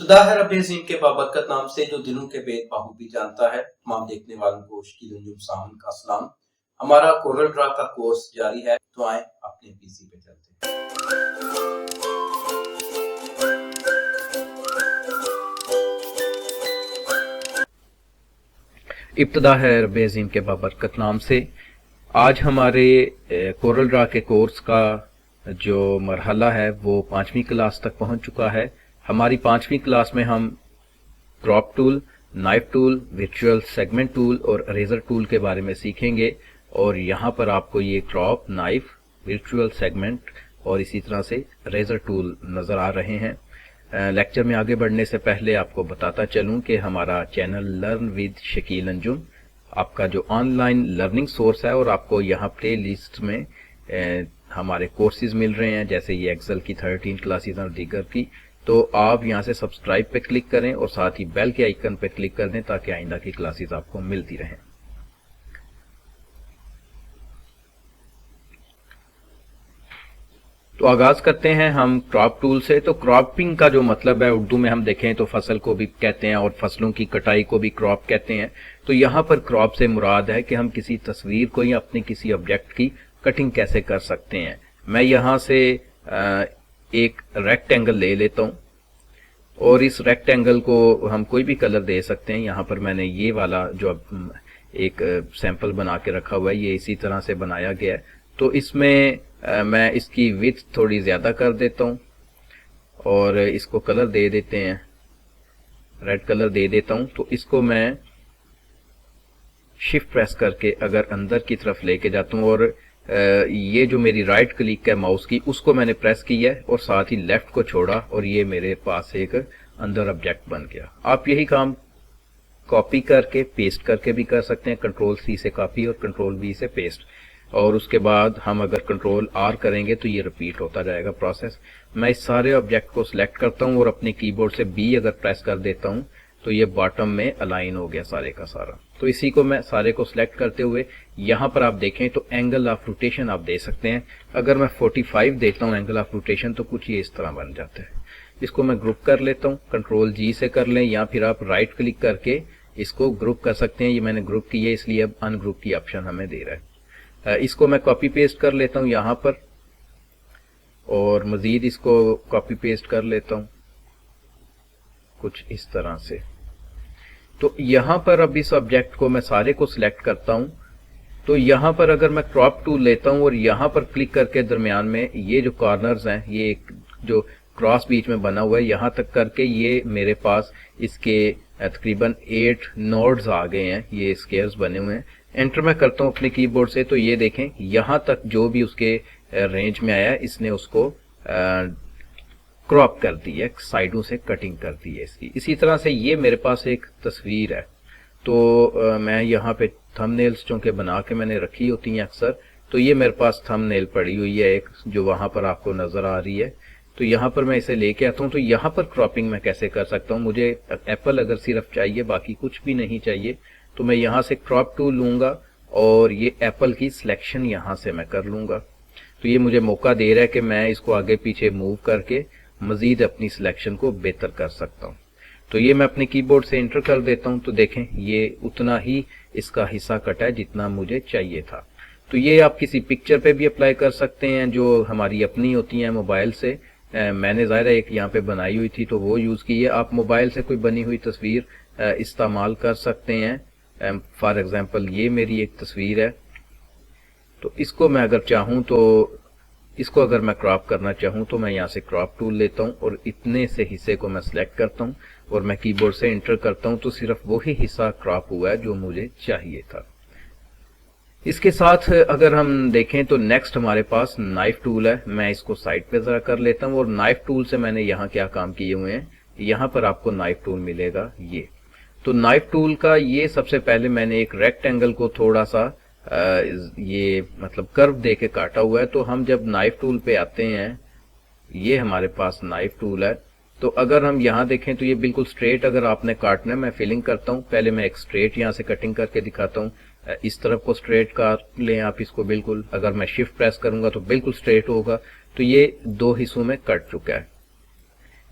इब्तिदा है रब अज़ीम के बाबरकत नाम से जो दिलों के भेद बाखूबी जानता है। तमाम देखने वालों को शकील अंजुम सामन का सलाम। हमारा कोरल ड्रा का कोर्स जारी है, तो आए अपने पीसी पे चलते हैं। इब्तिदा है रब अज़ीम के बाबरकत नाम से आज हमारे कोरल ड्रा के कोर्स का जो मरहला है वो 5वीं क्लास तक पहुंच चुका है। हमारी 5वीं क्लास में हम crop tool, knife tool, virtual segment tool और इरेजर टूल के बारे में सीखेंगे। और यहाँ पर आपको ये क्रॉप, नाइफ, वर्चुअल सेगमेंट और इसी तरह से इरेजर टूल नज़र आ रहे हैं। लेक्चर में आगे बढ़ने से पहले आपको बताता चलूं कि हमारा channel learn with Shakeel Anjum आपका जो ऑनलाइन लर्निंग सोर्स है, और आपको यहाँ प्ले लिस्ट में हमारे कोर्सेज मिल रहे हैं, जैसे ये एक्सेल की 13 क्लासेज और दीगर की। तो आप यहाँ से सब्सक्राइब पे क्लिक करें और साथ ही बेल के आइकन पे क्लिक कर दें ताकि आइंदा की क्लासेज आपको मिलती रहें। तो आगाज करते हैं हम क्रॉप टूल से। तो क्रॉपिंग का जो मतलब है, उर्दू में हम देखें तो फसल को भी कहते हैं और फसलों की कटाई को भी क्रॉप कहते हैं। तो यहाँ पर क्रॉप से मुराद है कि हम किसी तस्वीर को या अपने किसी ऑब्जेक्ट की कटिंग कैसे कर सकते हैं। मैं यहाँ से एक रेक्टेंगल ले लेता हूँ और इस रेक्टेंगल को हम कोई भी कलर दे सकते हैं। यहाँ पर मैंने ये वाला जो एक सैंपल बना के रखा हुआ है, ये इसी तरह से बनाया गया है। तो इसमें मैं इसकी विड्थ थोड़ी ज़्यादा कर देता हूँ और इसको कलर दे देते हैं, रेड कलर दे देता हूँ। तो इसको मैं शिफ्ट प्रेस करके अगर अंदर की तरफ लेके जाता हूँ और ये जो मेरी राइट क्लिक है माउस की, उसको मैंने प्रेस किया है और साथ ही लेफ्ट को छोड़ा और ये मेरे पास एक अंदर ऑब्जेक्ट बन गया। आप यही काम कॉपी करके पेस्ट करके भी कर सकते हैं, कंट्रोल C से कॉपी और कंट्रोल V से पेस्ट। और उसके बाद हम अगर कंट्रोल R करेंगे तो ये रिपीट होता जाएगा प्रोसेस। मैं इस सारे ऑब्जेक्ट को सिलेक्ट करता हूँ और अपने कीबोर्ड से B अगर प्रेस कर देता हूँ तो ये बॉटम में अलाइन हो गया सारे का सारा। तो इसी को मैं सारे को सिलेक्ट करते हुए यहाँ पर आप देखें तो एंगल ऑफ रोटेशन आप दे सकते हैं। अगर मैं 45 देता हूँ एंगल ऑफ रोटेशन तो कुछ ये इस तरह बन जाता है। इसको मैं ग्रुप कर लेता हूँ, कंट्रोल G से कर लें, या फिर आप राइट क्लिक करके इसको ग्रुप कर सकते हैं। ये मैंने ग्रुप किया इसलिए अब अनग्रुप की ऑप्शन हमें दे रहा है। इसको मैं कॉपी पेस्ट कर लेता हूँ यहाँ पर और मजीद इसको कॉपी पेस्ट कर लेता हूँ कुछ इस तरह से। तो यहाँ पर अब इस ऑब्जेक्ट को मैं सारे को सिलेक्ट करता हूँ। तो यहाँ पर अगर मैं क्रॉप टूल लेता हूँ और यहाँ पर क्लिक करके दरमियान में ये जो कॉर्नर्स हैं, ये एक जो क्रॉस बीच में बना हुआ है, यहाँ तक करके ये मेरे पास इसके तकरीबन 8 नोड्स आ गए हैं, ये स्क्वायर्स बने हुए हैं। एंटर मैं करता हूँ अपने कीबोर्ड से तो ये देखें यहाँ तक जो भी उसके रेंज में आया इसने उसको क्रॉप कर दी है, साइडों से कटिंग कर दी है इसकी। इसी तरह से ये मेरे पास एक तस्वीर है। तो मैं यहाँ पे थंबनेल्स चूंकि बना के मैंने रखी होती हैं अक्सर, तो ये मेरे पास थंबनेल पड़ी हुई है एक जो वहाँ पर आपको नज़र आ रही है। तो यहाँ पर मैं इसे लेके आता हूँ। तो यहाँ पर क्रॉपिंग मैं कैसे कर सकता हूँ, मुझे एप्पल अगर सिर्फ चाहिए बाकी कुछ भी नहीं चाहिए तो मैं यहाँ से क्रॉप टूल लूँगा और ये एप्पल की सिलेक्शन यहाँ से मैं कर लूँगा। तो ये मुझे मौका दे रहा है कि मैं इसको आगे पीछे मूव करके मजीद अपनी सिलेक्शन को बेहतर कर सकता हूँ। तो ये मैं अपने कीबोर्ड से एंटर कर देता हूँ। तो देखें ये उतना ही इसका हिस्सा कटा है जितना मुझे चाहिए था। तो ये आप किसी पिक्चर पे भी अप्लाई कर सकते हैं जो हमारी अपनी होती हैं मोबाइल से। मैंने ज़ाहिर एक यहाँ पे बनाई हुई थी तो वो यूज़ की है। आप मोबाइल से कोई बनी हुई तस्वीर इस्तेमाल कर सकते हैं। फॉर एग्जांपल ये मेरी एक तस्वीर है, तो इसको मैं अगर चाहूँ तो इसको अगर मैं क्रॉप करना चाहूँ तो मैं यहाँ से क्रॉप टूल लेता हूँ और इतने से हिस्से को मैं सिलेक्ट करता हूँ और मैं कीबोर्ड से एंटर करता हूँ तो सिर्फ वही हिस्सा क्रॉप हुआ है जो मुझे चाहिए था। इसके साथ अगर हम देखें तो नेक्स्ट हमारे पास नाइफ टूल है। मैं इसको साइड पे जरा कर लेता हूँ और नाइफ टूल से मैंने यहाँ क्या काम किए हुए हैं, यहाँ पर आपको नाइफ टूल मिलेगा ये। तो नाइफ टूल का ये सबसे पहले मैंने एक रेक्टेंगल को थोड़ा सा ये मतलब कर्व दे के काटा हुआ है। तो हम जब नाइफ टूल पे आते हैं, ये हमारे पास नाइफ टूल है। तो अगर हम यहाँ देखें तो ये बिल्कुल स्ट्रेट अगर आपने काटना है, मैं फिलिंग करता हूँ। पहले मैं एक स्ट्रेट यहाँ से कटिंग करके दिखाता हूँ। इस तरफ को स्ट्रेट काट लें आप इसको बिल्कुल। अगर मैं शिफ्ट प्रेस करूंगा तो बिल्कुल स्ट्रेट होगा। तो ये दो हिस्सों में कट चुका है,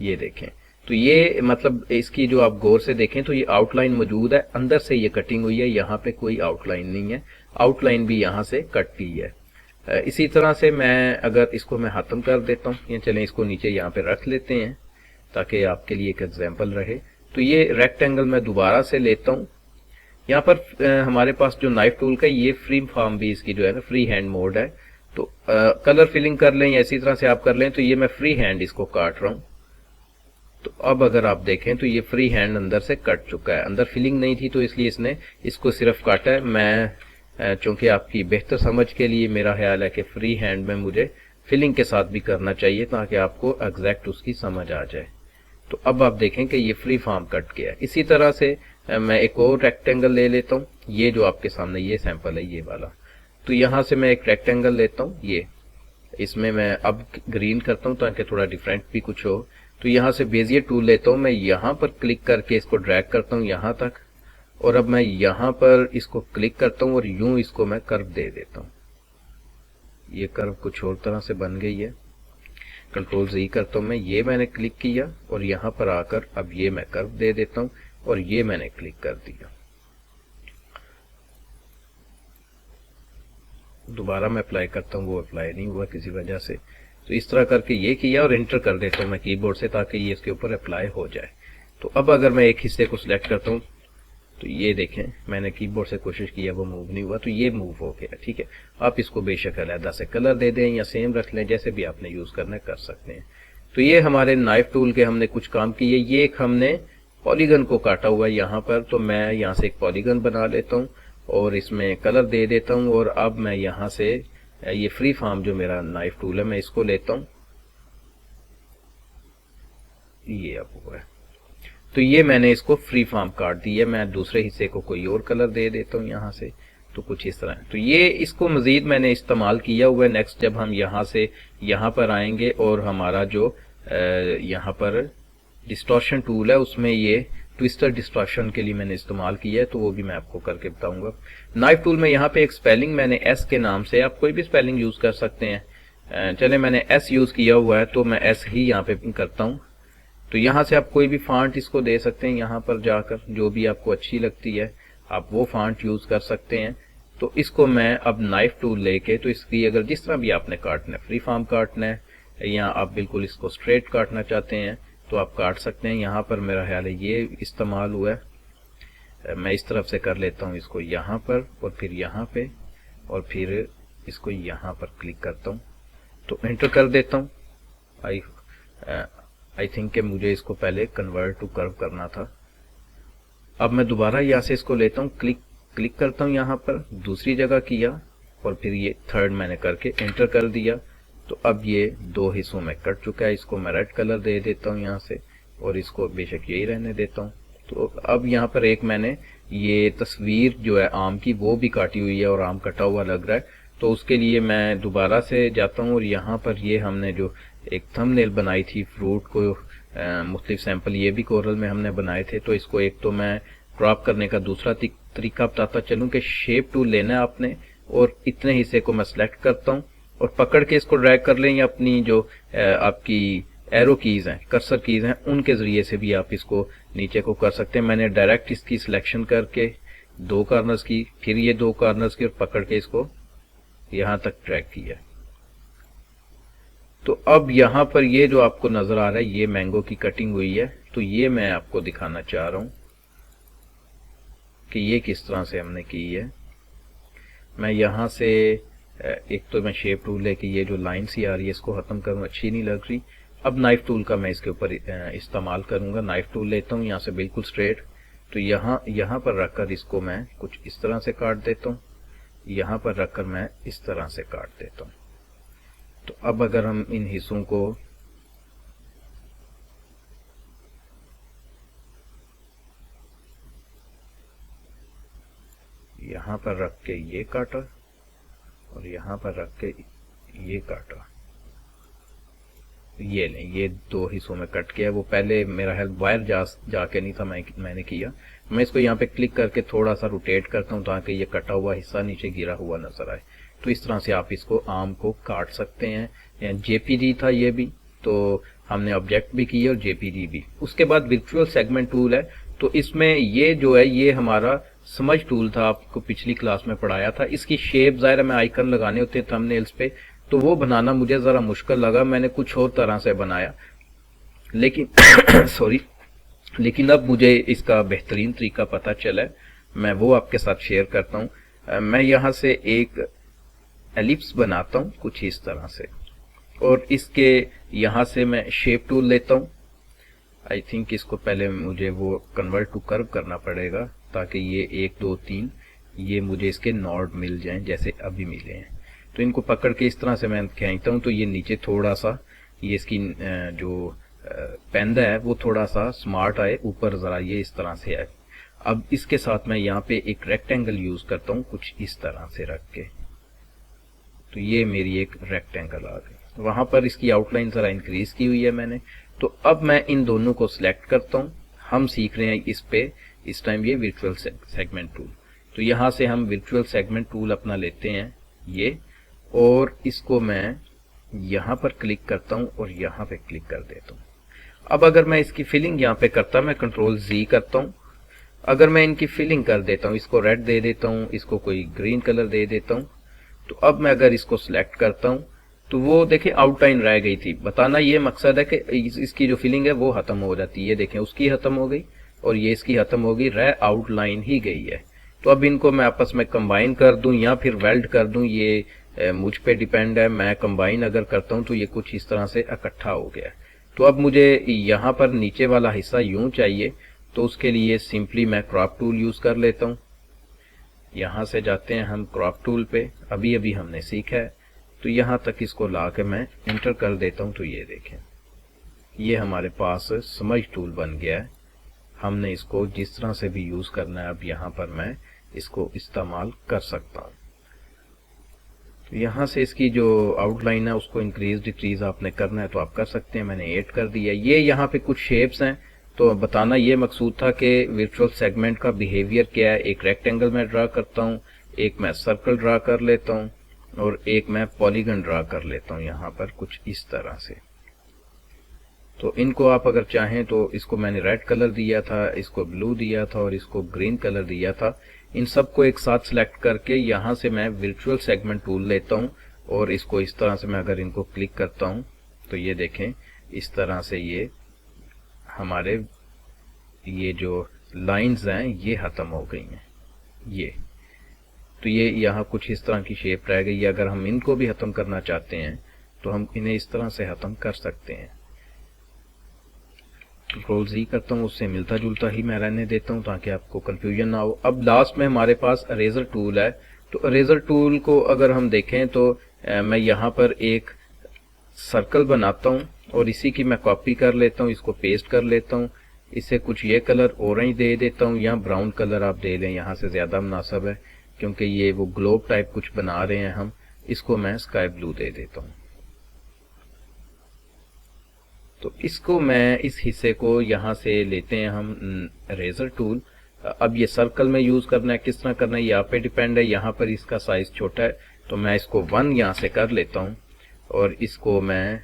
ये देखें। तो ये मतलब इसकी जो आप गौर से देखें तो ये आउटलाइन मौजूद है, अंदर से ये कटिंग हुई है, यहाँ पे कोई आउटलाइन नहीं है, आउटलाइन भी यहाँ से कट की है। इसी तरह से मैं अगर इसको मैं खत्म कर देता हूँ, या चलें इसको नीचे यहाँ पे रख लेते हैं ताकि आपके लिए एक एग्जाम्पल रहे। तो ये रेक्टेंगल मैं दोबारा से लेता हूँ। यहाँ पर हमारे पास जो नाइफ टूल का ये फ्री फॉर्म भी इसकी जो है ना फ्री हैंड मोड है, तो कलर फिलिंग कर लें या इसी तरह से आप कर लें। तो ये मैं फ्री हैंड इसको काट रहा हूँ। तो अब अगर आप देखें तो ये फ्री हैंड अंदर से कट चुका है, अंदर फिलिंग नहीं थी तो इसलिए इसने इसको सिर्फ काटा है। मैं चूंकि आपकी बेहतर समझ के लिए मेरा ख्याल है कि फ्री हैंड में मुझे फिलिंग के साथ भी करना चाहिए ताकि आपको एग्जैक्ट उसकी समझ आ जाए। तो अब आप देखें कि ये फ्री फॉर्म कट गया। इसी तरह से मैं एक और रेक्टेंगल ले लेता हूँ, ये जो आपके सामने ये सैंपल है ये वाला। तो यहाँ से मैं एक रेक्टेंगल लेता हूँ, ये इसमें मैं अब ग्रीन करता हूँ ताकि थोड़ा डिफरेंट भी कुछ हो। तो यहाँ से बेजियर टूल लेता हूँ, मैं यहाँ पर क्लिक करके इसको ड्रैग करता हूँ यहाँ तक, और अब मैं यहाँ पर इसको क्लिक करता हूँ और यूं इसको मैं कर्व दे देता हूँ। ये कर्व कुछ और तरह से बन गई है। कंट्रोल Z करता हूँ मैं, ये मैंने क्लिक किया और यहाँ पर आकर अब ये मैं कर्व दे देता हूँ और ये मैंने क्लिक कर दिया। दोबारा मैं अप्लाई करता हूँ, वो अप्लाई नहीं हुआ किसी वजह से। तो इस तरह करके ये किया और एंटर कर देता हूँ मैं कीबोर्ड से ताकि ये इसके ऊपर अप्लाई हो जाए। तो अब अगर मैं एक हिस्से को सिलेक्ट करता हूँ तो ये देखें मैंने कीबोर्ड से कोशिश किया वो मूव नहीं हुआ, तो ये मूव हो गया। ठीक है, आप इसको बेशक अलग से कलर दे दें या सेम रख लें, जैसे भी आपने यूज करना कर सकते हैं। तो ये हमारे नाइफ टूल के हमने कुछ काम किए। ये एक हमने पॉलीगन को काटा हुआ है यहाँ पर, तो मैं यहाँ से एक पॉलीगन बना लेता हूँ और इसमें कलर दे देता हूँ। और अब मैं यहाँ से ये फ्री फॉर्म जो मेरा नाइफ टूल है मैं इसको लेता हूँ, ये अब हुआ है। तो ये मैंने इसको फ्री फॉर्म काट दिया। मैं दूसरे हिस्से को कोई और कलर दे देता हूँ यहाँ से, तो कुछ इस तरह। तो ये इसको मजीद मैंने इस्तेमाल किया हुआ है। नेक्स्ट जब हम यहाँ से यहाँ पर आएंगे और हमारा जो यहाँ पर डिस्टॉर्शन टूल है उसमें ये ट्विस्टर डिस्टॉर्शन के लिए मैंने इस्तेमाल किया है, तो वो भी मैं आपको करके बताऊंगा। नाइफ टूल में यहाँ पे एक स्पेलिंग मैंने एस के नाम से, आप कोई भी स्पेलिंग यूज कर सकते हैं। चले मैंने एस यूज किया हुआ है तो मैं एस ही यहाँ पे करता हूँ। तो यहाँ से आप कोई भी फॉन्ट इसको दे सकते हैं, यहाँ पर जाकर जो भी आपको अच्छी लगती है आप वो फॉन्ट यूज कर सकते हैं। तो इसको मैं अब नाइफ टूल लेके, तो इसकी अगर जिस तरह भी आपने काटना है, फ्री फॉर्म काटना है या आप बिल्कुल इसको स्ट्रेट काटना चाहते हैं तो आप काट सकते हैं। यहाँ पर मेरा ख्याल है ये इस्तेमाल हुआ है। मैं इस तरफ से कर लेता हूँ इसको यहाँ पर और फिर यहाँ पे और फिर इसको यहाँ पर क्लिक करता हूँ, तो एंटर कर देता हूँ। आई थिंक कि मुझे इसको पहले कन्वर्ट टू कर्व करना था। अब मैं दोबारा यहाँ से इसको लेता हूँ, क्लिक करता हूँ यहाँ पर, दूसरी जगह किया और फिर ये थर्ड मैंने करके एंटर कर दिया। तो अब ये दो हिस्सों में कट चुका है। इसको मैं रेड कलर दे देता हूँ यहाँ से और इसको बेशक यही रहने देता हूँ। तो अब यहाँ पर एक मैंने ये तस्वीर जो है आम की वो भी काटी हुई है और आम कटा हुआ लग रहा है, तो उसके लिए मैं दोबारा से जाता हूँ और यहाँ पर ये हमने जो एक थंबनेल बनाई थी फ्रूट को मुख्तलिफ सैंपल ये भी कोरल में हमने बनाए थे, तो इसको एक तो मैं क्रॉप करने का दूसरा तरीका बताता चलूँ कि शेप टूल लेना है आपने और इतने हिस्से को मैं सिलेक्ट करता हूँ और पकड़ के इसको ड्रैग कर लें या अपनी जो आपकी एरो कीज हैं, कर्सर कीज हैं, उनके जरिए से भी आप इसको नीचे को कर सकते हैं। मैंने डायरेक्ट इसकी सिलेक्शन करके दो कॉर्नर्स की, फिर ये दो कॉर्नर्स की और पकड़ के इसको यहां तक ड्रैग किया। तो अब यहां पर ये जो आपको नजर आ रहा है ये मैंगो की कटिंग हुई है, तो ये मैं आपको दिखाना चाह रहा हूं कि ये किस तरह से हमने की है। मैं यहां से एक तो मैं शेप टूल लेके ये जो लाइन सी आ रही है इसको खत्म करूं, अच्छी नहीं लग रही। अब नाइफ टूल का मैं इसके ऊपर इस्तेमाल करूंगा। नाइफ टूल लेता हूं यहाँ से बिल्कुल स्ट्रेट, तो यहाँ पर रखकर इसको मैं कुछ इस तरह से काट देता हूँ, यहाँ पर रखकर मैं इस तरह से काट देता हूँ। तो अब अगर हम इन हिस्सों को यहाँ पर रख के ये काटा और यहाँ पर रख के ये काटा, ये नहीं, ये दो हिस्सों में कट किया। वो पहले मेरा हेल्प वायर जाके नहीं था, मैंने किया। मैं इसको यहाँ पे क्लिक करके थोड़ा सा रोटेट करता हूँ ताकि ये कटा हुआ हिस्सा नीचे गिरा हुआ नजर आए। तो इस तरह से आप इसको आम को काट सकते हैं। जेपीजी था ये भी, तो हमने ऑब्जेक्ट भी की और जेपीजी भी। उसके बाद वर्चुअल सेगमेंट टूल है, तो इसमें ये जो है ये हमारा समझ टूल था, आपको पिछली क्लास में पढ़ाया था। इसकी शेप ज़ाहिर में आइकन लगाने होते हैं थंबनेल्स पे, तो वो बनाना मुझे ज़रा मुश्किल लगा, मैंने कुछ और तरह से बनाया, लेकिन सॉरी, लेकिन अब मुझे इसका बेहतरीन तरीका पता चला है, मैं वो आपके साथ शेयर करता हूँ। मैं यहाँ से एक एलिप्स बनाता हूँ कुछ इस तरह से, और इसके यहाँ से मैं शेप टूल लेता हूँ। आई थिंक इसको पहले मुझे वो कन्वर्ट टू कर्व करना पड़ेगा, ताकि ये 1 2 3 ये मुझे इसके नॉड मिल जाएं जैसे अभी मिले हैं। तो इनको पकड़ के इस तरह से मैं खींचता हूँ, तो ये नीचे थोड़ा सा ये इसकी जो पेंदा है वो थोड़ा सा स्मार्ट आए, ऊपर ज़रा ये इस तरह से आए। अब इसके साथ मैं यहाँ पे एक रेक्टेंगल यूज़ करता हूँ कुछ इस तरह से रख के, तो ये मेरी एक रेक्टेंगल आ गई। वहाँ पर इसकी आउटलाइन ज़रा इंक्रीज की हुई है मैंने। तो अब मैं इन दोनों को सिलेक्ट करता हूँ। हम सीख रहे हैं इस पे इस टाइम ये वर्चुअल सेगमेंट टूल। तो यहाँ से हम वर्चुअल सेगमेंट टूल अपना लेते हैं ये, और इसको मैं यहाँ पर क्लिक करता हूँ और यहाँ पे क्लिक कर देता हूँ। अब अगर मैं इसकी फिलिंग यहाँ पे करता, मैं कंट्रोल Z करता हूँ। अगर मैं इनकी फिलिंग कर देता हूँ, इसको रेड दे देता हूँ, इसको कोई ग्रीन कलर दे देता हूँ, तो अब मैं अगर इसको सिलेक्ट करता हूँ तो वो देखें आउटलाइन रह गई थी। बताना ये मकसद है कि इसकी जो फिलिंग है वो खत्म हो जाती है। ये देखें उसकी खत्म हो गई और ये इसकी खत्म हो गई, रह आउटलाइन ही गई है। तो अब इनको मैं आपस में कंबाइन कर दूं या फिर वेल्ड कर दूं, ये मुझ पे डिपेंड है। मैं कंबाइन अगर करता हूं तो ये कुछ इस तरह से इकट्ठा हो गया। तो अब मुझे यहाँ पर नीचे वाला हिस्सा यूं चाहिए, तो उसके लिए सिंपली मैं क्रॉप टूल यूज कर लेता हूँ। यहाँ से जाते हैं हम क्रॉप टूल पे, अभी अभी हमने सीखा है। तो यहाँ तक इसको ला के मैं इंटर कर देता हूँ, तो ये देखें ये हमारे पास समझ टूल बन गया है। हमने इसको जिस तरह से भी यूज करना है, अब यहाँ पर मैं इसको इस्तेमाल कर सकता हूँ। तो यहाँ से इसकी जो आउटलाइन है उसको इंक्रीज डिक्रीज आपने करना है तो आप कर सकते हैं। मैंने 8 कर दिया। ये यहाँ पे कुछ शेप्स हैं, तो बताना ये मकसूद था कि वर्चुअल सेगमेंट का बिहेवियर क्या है। एक रेक्टेंगल में ड्रा करता हूँ, एक मैं सर्कल ड्रा कर लेता हूँ, और एक मैं पॉलीगन ड्रा कर लेता हूँ यहाँ पर कुछ इस तरह से। तो इनको आप अगर चाहें तो इसको मैंने रेड कलर दिया था, इसको ब्लू दिया था और इसको ग्रीन कलर दिया था। इन सबको एक साथ सिलेक्ट करके यहाँ से मैं वर्चुअल सेगमेंट टूल लेता हूँ, और इसको इस तरह से मैं अगर इनको क्लिक करता हूँ तो ये देखें इस तरह से ये हमारे ये जो लाइंस हैं ये खत्म हो गई हैं। ये तो ये यहाँ कुछ इस तरह की शेप रह गई है। अगर हम इनको भी खत्म करना चाहते हैं तो हम इन्हें इस तरह से खत्म कर सकते हैं। कंट्रोल Z करता हूँ, उससे मिलता जुलता ही मैं रहने देता हूँ ताकि आपको कंफ्यूजन ना हो। अब लास्ट में हमारे पास इरेजर टूल है। तो इरेजर टूल को अगर हम देखें तो मैं यहाँ पर एक सर्कल बनाता हूँ और इसी की मैं कॉपी कर लेता हूँ, इसको पेस्ट कर लेता हूँ। इसे कुछ ये कलर ऑरेंज दे देता हूँ या ब्राउन कलर आप दे लें, यहाँ से ज़्यादा मुनासिब है क्योंकि ये वो ग्लोब टाइप कुछ बना रहे हैं हम। इसको मैं स्काई ब्लू दे देता हूँ। तो इसको मैं इस हिस्से को यहाँ से लेते हैं हम इरेजर टूल। अब ये सर्कल में यूज करना है, किस तरह करना है यहाँ पे डिपेंड है। यहाँ पर इसका साइज छोटा है तो मैं इसको 1 यहाँ से कर लेता हूँ, और इसको मैं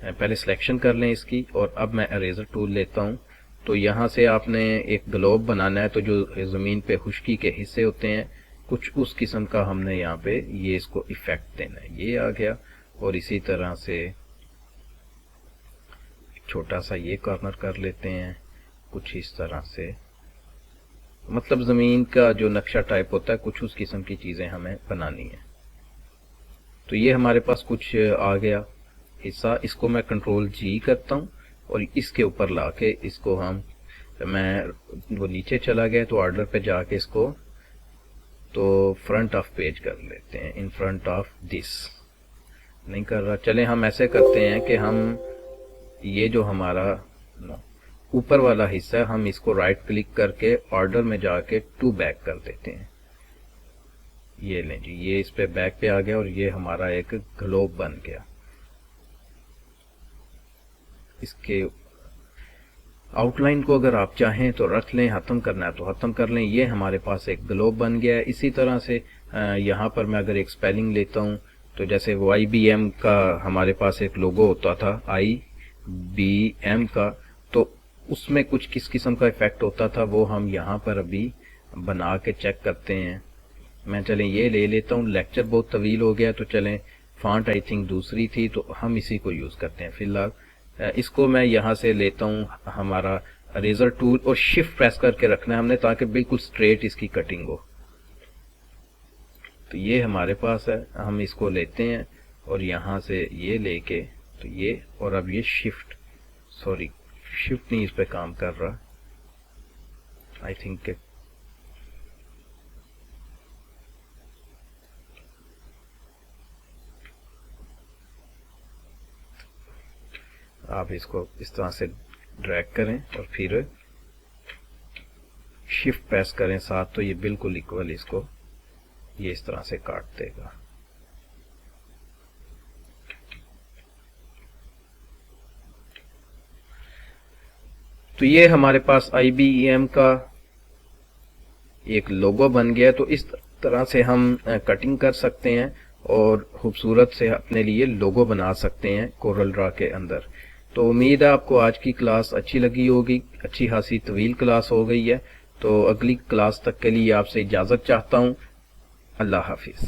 पहले सिलेक्शन कर लें इसकी, और अब मैं इरेजर टूल लेता हूँ। तो यहाँ से आपने एक ग्लोब बनाना है, तो जो ज़मीन पे खुश्की के हिस्से होते हैं कुछ उस किस्म का हमने यहाँ पे ये इसको इफेक्ट देना है। ये आ गया, और इसी तरह से छोटा सा ये कॉर्नर कर लेते हैं कुछ इस तरह से। मतलब ज़मीन का जो नक्शा टाइप होता है कुछ उस किस्म की चीज़ें हमें बनानी है। तो ये हमारे पास कुछ आ गया हिस्सा। इसको मैं कंट्रोल G करता हूँ और इसके ऊपर लाके इसको मैं वो नीचे चला गया तो ऑर्डर पे जाके इसको तो फ्रंट ऑफ पेज कर लेते हैं। इन फ्रंट ऑफ दिस नहीं कर रहा, चले हम ऐसे करते हैं कि हम ये जो हमारा ऊपर वाला हिस्सा है हम इसको राइट क्लिक करके ऑर्डर में जाके टू बैक कर देते हैं। ये लें जी, ये इस पे बैक पे आ गया और ये हमारा एक ग्लोब बन गया। इसके आउटलाइन को अगर आप चाहें तो रख लें, खत्म करना है तो खत्म कर लें। ये हमारे पास एक ग्लोब बन गया है। इसी तरह से यहाँ पर मैं अगर एक स्पेलिंग लेता हूँ तो जैसे वो IBM का हमारे पास एक लोगो होता था BM का, तो उसमें कुछ किस किस्म का इफेक्ट होता था वो हम यहाँ पर अभी बना के चेक करते हैं। मैं चलें ये ले लेता हूँ, लेक्चर बहुत तवील हो गया तो चलें फॉन्ट आई थिंक दूसरी थी तो हम इसी को यूज़ करते हैं फिलहाल। इसको मैं यहाँ से लेता हूँ हमारा रेजर टूल और शिफ्ट प्रेस करके रखना है हमने ताकि बिल्कुल स्ट्रेट इसकी कटिंग हो। तो ये हमारे पास है, हम इसको लेते हैं और यहाँ से ये लेके तो ये, और अब ये शिफ्ट नहीं इस पे काम कर रहा आई थिंक। आप इसको इस तरह से ड्रैग करें और फिर शिफ्ट प्रेस करें साथ, तो ये बिल्कुल इक्वल इसको ये इस तरह से काट देगा। तो ये हमारे पास IBM का एक लोगो बन गया। तो इस तरह से हम कटिंग कर सकते हैं और खूबसूरत से अपने लिए लोगो बना सकते हैं कोरल ड्रा के अंदर। तो उम्मीद है आपको आज की क्लास अच्छी लगी होगी, अच्छी खासी तवील क्लास हो गई है। तो अगली क्लास तक के लिए आपसे इजाज़त चाहता हूँ। अल्लाह हाफिज़।